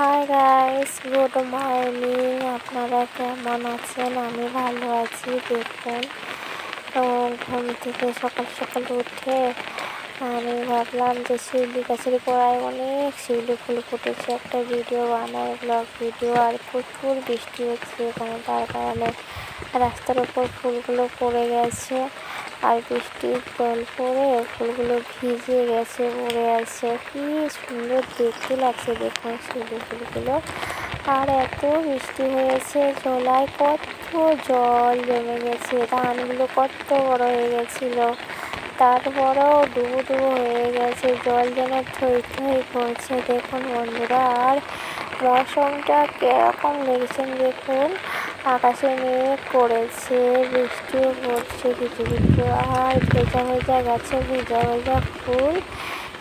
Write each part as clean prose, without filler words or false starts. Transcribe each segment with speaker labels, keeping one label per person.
Speaker 1: Hi guys, good morning. আপনারা কেমন আছেন? আমি ভালো আছি। দেখুন, তো ঘুম থেকে সকাল সকাল উঠে আমি ভাবলাম যে শিউলি গাছের গোড়ায় অনেক শিউলি ফুল ফুটেছে, একটা ভিডিও বানাই, ব্লগ ভিডিও। আর প্রচুর বৃষ্টি হচ্ছে এখানে, তার কারণে রাস্তার উপর ফুলগুলো পড়ে গেছে। আর বৃষ্টির জল পড়ে ফুলগুলো ভিজে গেছে, পড়ে আছে। কি সুন্দর দেখতে লাগছে দেখুন শিউলি ফুলগুলো। আর এত বৃষ্টি হয়েছে, জলায় কত জল জমে গেছে, ধানগুলো কত বড় হয়ে গেছিল, তারপরেও ডুবো ডুবো হয়ে গেছে, জল যেন থই থই করছে দেখুন বন্ধুরা। আর মৌসুমটা কিরকম লেগেছেন দেখুন, আকাশে মেঘ করেছে, বৃষ্টিও পড়ছে কিছু কিছু। আর ভেজা ভেজা গাছে ভেজা ভেজা ফুল,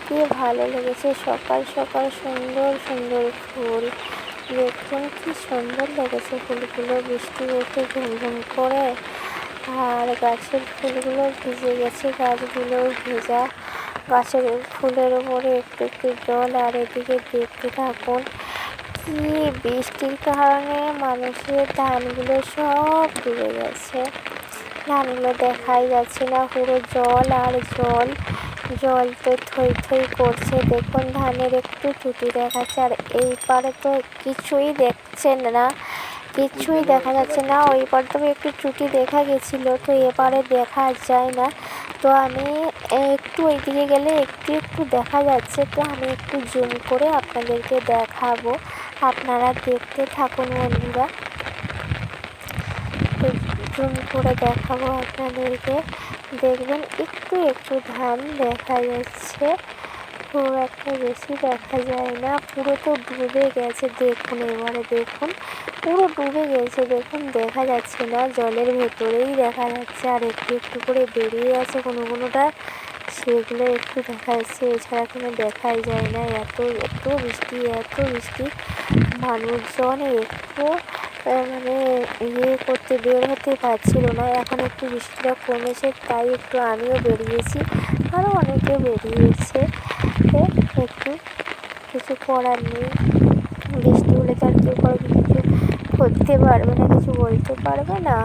Speaker 1: কি ভালো লেগেছে। সকাল সকাল সুন্দর সুন্দর ফুল দেখুন, কি সুন্দর লেগেছে ফুলগুলো বৃষ্টি হতে ঝুমঝুম করে। আর গাছের ফুলগুলো ভিজে গেছে, গাছগুলো ভেজা, গাছের ফুলের উপরে একটু একটু জল। আর এদিকে দেখতে থাকুন, কি বৃষ্টির কারণে মানুষের ধানগুলো সব ডুবে গেছে, ধানগুলো দেখাই যাচ্ছে না, পুরো জল আর জল। জল তো থই থই করছে দেখুন, ধানের একটু চুটি দেখাচ্ছে। আর এই পারে তো কিছুই দেখছেন না, কিছুই দেখা যাচ্ছে না। ওই পারে তো একটু চুটি দেখা গেছিলো, তো এপারে দেখা যায় না। তো আমি একটু ওইদিকে গেলে একটু একটু দেখা যাচ্ছে, তো আমি একটু জুম করে আপনাদেরকে দেখাবো, আপনারা দেখতে থাকুন বন্ধুরা। জুম করে দেখাবো আপনাদেরকে, দেখবেন একটু একটু ধান দেখা যাচ্ছে, পুরো একটা বেশি দেখা যায় না। পুরো তো ডুবে গেছে দেখুন, এবারে দেখুন পুরো ডুবে গেছে দেখুন, দেখা যাচ্ছে না, জলের ভেতরেই দেখা যাচ্ছে। আর একটু একটু করে বেরিয়ে আছে কোনো কোনোটা, সেগুলো একটু দেখা যাচ্ছে, এছাড়া কোনো দেখাই যায় না। এত এত বৃষ্টি, এত বৃষ্টি, মানুষজন একটু মানে করতে বের হতে পারছিল না। এখন একটু বৃষ্টিটা কমেছে, তাই একটু আমিও বেরিয়েছি, আরও অনেকে বেরিয়েছে। একটু কিছু করার নেই, বৃষ্টি হলে তো আর কেউ কারো কিছু করতে পারবে না, কিছু বলতে পারবে না।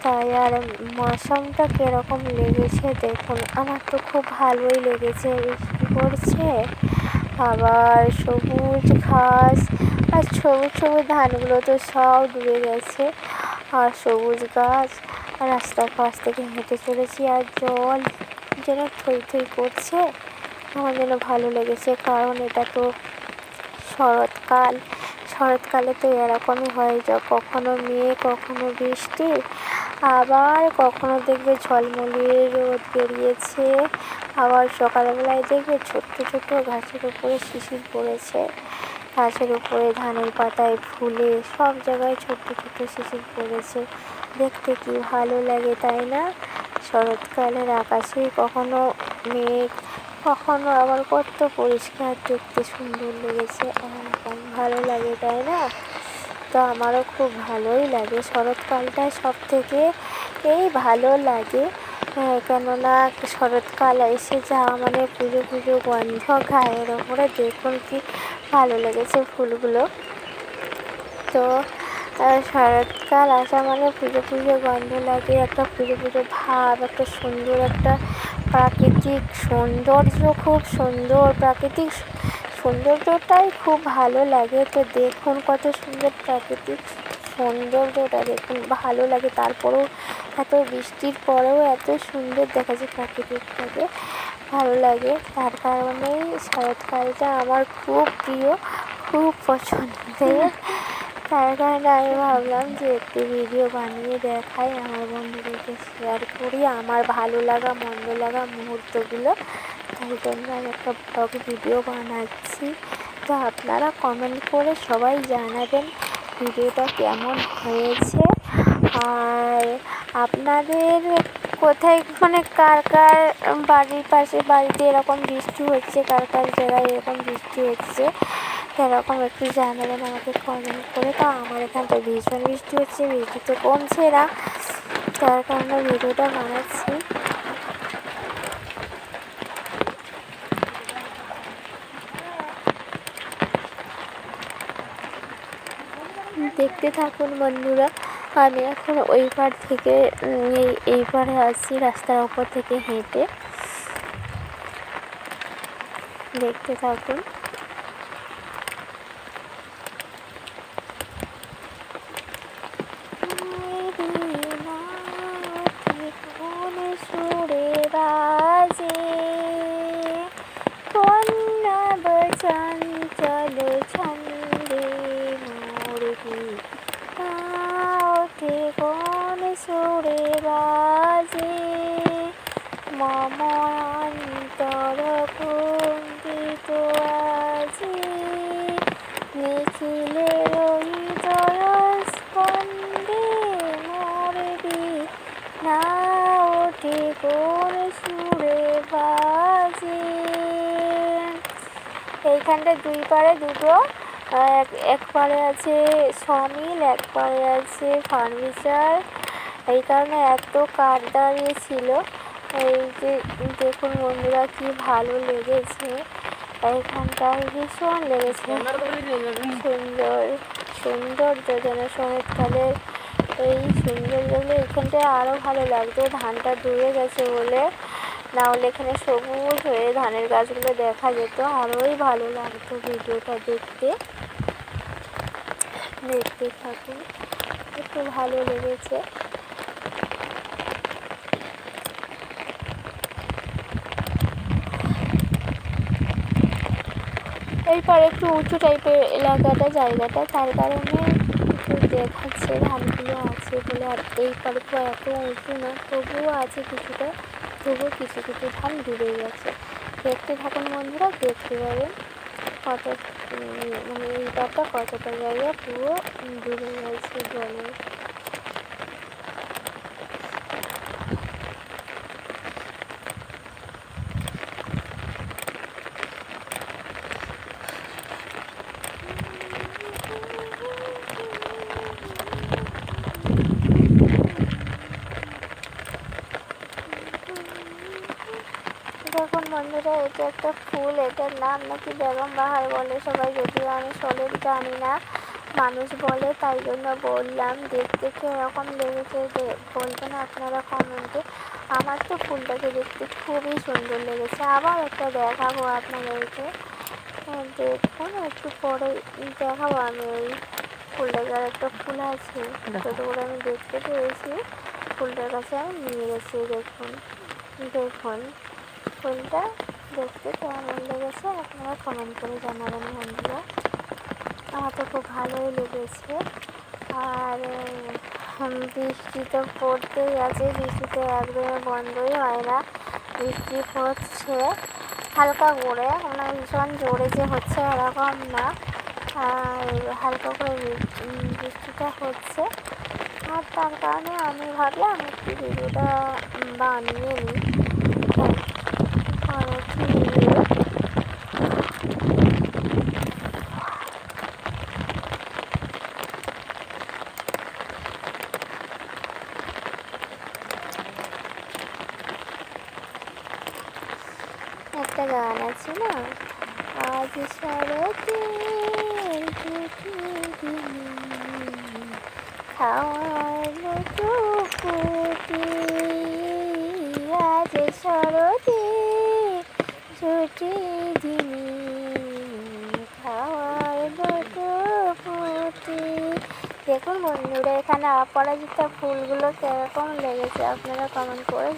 Speaker 1: তাই আর মৌসুমটা কীরকম লেগেছে দেখুন, আমার তো খুব ভালোই লেগেছে। বৃষ্টি পড়ছে, আবার সবুজ ঘাস, আর সবুজ সবুজ ধানগুলো তো সব ডুবে গেছে। আর সবুজ গাছ, রাস্তার পাশ থেকে হেঁটে চলেছি, আর জল যেন থই থই করছে। আমার যেন ভালো লেগেছে, কারণ এটা তো শরৎকাল। শরৎকালে তো এরকমই হয়, যা কখনো মেঘ কখনো বৃষ্টি, আবার কখনো দেখবে ঝলমলিয়ে রোদ বেরিয়েছে, আবার সকালবেলায় দেখবে ছোট্ট ছোট্ট ঘাসের উপরে শিশির পড়েছে, ঘাসের উপরে ধানের পাতায় ফুলে সব জায়গায় ছোট্ট ছোট্ট শিশির পড়েছে। দেখতে কি ভালো লাগে তাই না? শরৎকালের আকাশে কখনো মেঘ, কখনো আবার কত পরিষ্কার, দেখতে সুন্দর লেগেছে, এরকম ভালো লাগে তাই না? তো আমারও খুব ভালোই লাগে, শরৎকালটা সব থেকে ভালো লাগে। কেননা শরৎকাল এসে যাওয়া মানে পুজো পুজো গন্ধ গায়ের ওপরে, দেখুন কি ভালো লেগেছে ফুলগুলো। তো শরৎকাল আসা মানে পুজো পুজো গন্ধ লাগে, একটা পুজো পুজো ভাব, একটা সুন্দর একটা প্রাকৃতিক সৌন্দর্য, খুব সুন্দর প্রাকৃতিক সৌন্দর্যটাই খুব ভালো লাগে। তো দেখুন কত সুন্দর প্রাকৃতিক সৌন্দর্যটা, দেখুন ভালো লাগে। তারপরেও এত বৃষ্টির পরেও এত সুন্দর দেখাচ্ছে প্রাকৃতিকটাকে, ভালো লাগে। তার কারণেই শরৎকালটা আমার খুব প্রিয়, খুব পছন্দের। তার কারণে আমি ভাবলাম যে একটু ভিডিও বানিয়ে দেখাই, আমার বন্ধুদেরকে শেয়ার করি আমার ভালো লাগা মন্দ লাগা মুহূর্তগুলো। তাই জন্য আমি একটা ব্লগ ভিডিও বানাচ্ছি। তো আপনারা কমেন্ট করে সবাই জানাবেন ভিডিওটা কেমন হয়েছে। আর আপনাদের কোথায় মানে কার কার বাড়ির পাশে বাড়িতে এরকম বৃষ্টি হচ্ছে, কার কার জায়গায় এরকম বৃষ্টি হচ্ছে, এরকম একটু জানাবেন আমাকে কমেন্ট করে। তো আমার এখান থেকে ভীষণ বৃষ্টি হচ্ছে, বৃষ্টি তো কমছে না, তার কারণে ভিডিওটা বানাচ্ছি। দেখতে থাকুন বন্ধুরা। আমি এখন ওই পার থেকে এই পারে আসছি, রাস্তার ওপর থেকে হেঁটে। দেখতে থাকুন। সুরে বাজে কন্যা চঞ্চল ছন্দে মোরবি ওঠে কোন সুরে বাজে মম অন্তর কুণ্ঠিত আজি নিখিলে হৃদয় স্পন্দে মোরবি না ওঠে কোন সুরে বাজে। এইখানটা দুই পারে দুটো, এক পারে আছে সমিল, এক পারে আছে ফার্নিচার। এই কারণে এত কার দাঁড়িয়েছিল। এই যে দেখুন বন্ধুরা, কি ভালো লেগেছে। এইখানটায় ভীষণ লেগেছে, সুন্দর সৌন্দর্য যেন শরৎকালের এই সৌন্দর্যগুলো এখানটায় আরও ভালো লাগতো। ধানটা ডুবে গেছে বলে, না হলে এখানে সবুজ হয়ে ধানের গাছগুলো দেখা যেত, আরোই ভালো লাগতো ভিডিওটা দেখতে। দেখতে থাকুন, একটু ভালো লেগেছে। এরপর একটু উঁচু টাইপের এলাকাটা, জায়গাটা, তার কারণে একটু দেখাচ্ছে ধানগুলো আছে বলে। আর এই পারে তো এত উঁচু না, তবুও আছে কিছুটা, তবুও কিছু কিছু ধান ডুবে গেছে। দেখতে থাকুন বন্ধুরা, দেখতে পাবেন কত মানে এই পারটা কতটা জায়গা পুরো ডুবে গেছে জলে। দেখুন বন্ধুরা, এটা একটা ফুল, এটার নাম নাকি বেগম বাহার বলে সবাই, যদিও আমি সঠিক জানি না, মানুষ বলে তাই জন্য বললাম। দেখতে কীরকম লেগেছে বলবেন আপনারা কমেন্টে। আমার তো ফুলটাকে দেখতে খুবই সুন্দর লেগেছে। আবার একটা দেখাবো আপনাদেরকে, দেখুন একটু পরে দেখাবো আমি। এই ফুলটাকে আর একটা ফুল আছে ছোটো করে, আমি দেখতে পেয়েছি, ফুলটার কাছে আমি নিয়ে গেছি। দেখুন দেখুন ফুলটা দেখতে কেমন লেগেছে আপনারা কমেন্ট করে জানাবেন বন্ধুরা। আমার তো খুব ভালোই লেগেছে। আর বৃষ্টি তো পড়তেই আছে, বৃষ্টিতে একদমই বন্ধই হয় না। বৃষ্টি হচ্ছে হালকা করে, মানে ভীষণ জোরে যে হচ্ছে এরকম না, আর হালকা করে বৃষ্টিটা হচ্ছে। আর তার কারণে আমি ভাবলাম একটু ভিডিওটা বানিয়ে নিই। একটা গান আছে না, আজ শরতে খাওয়ালো টুকুটি, আজ শরতে ছুটি দিনি খাওয়ালো টুকুটি। দেখুন বন্ধুরা, এখানে অপরাজিতা ফুলগুলো কিরকম লেগেছে আপনারা কমেন্ট করে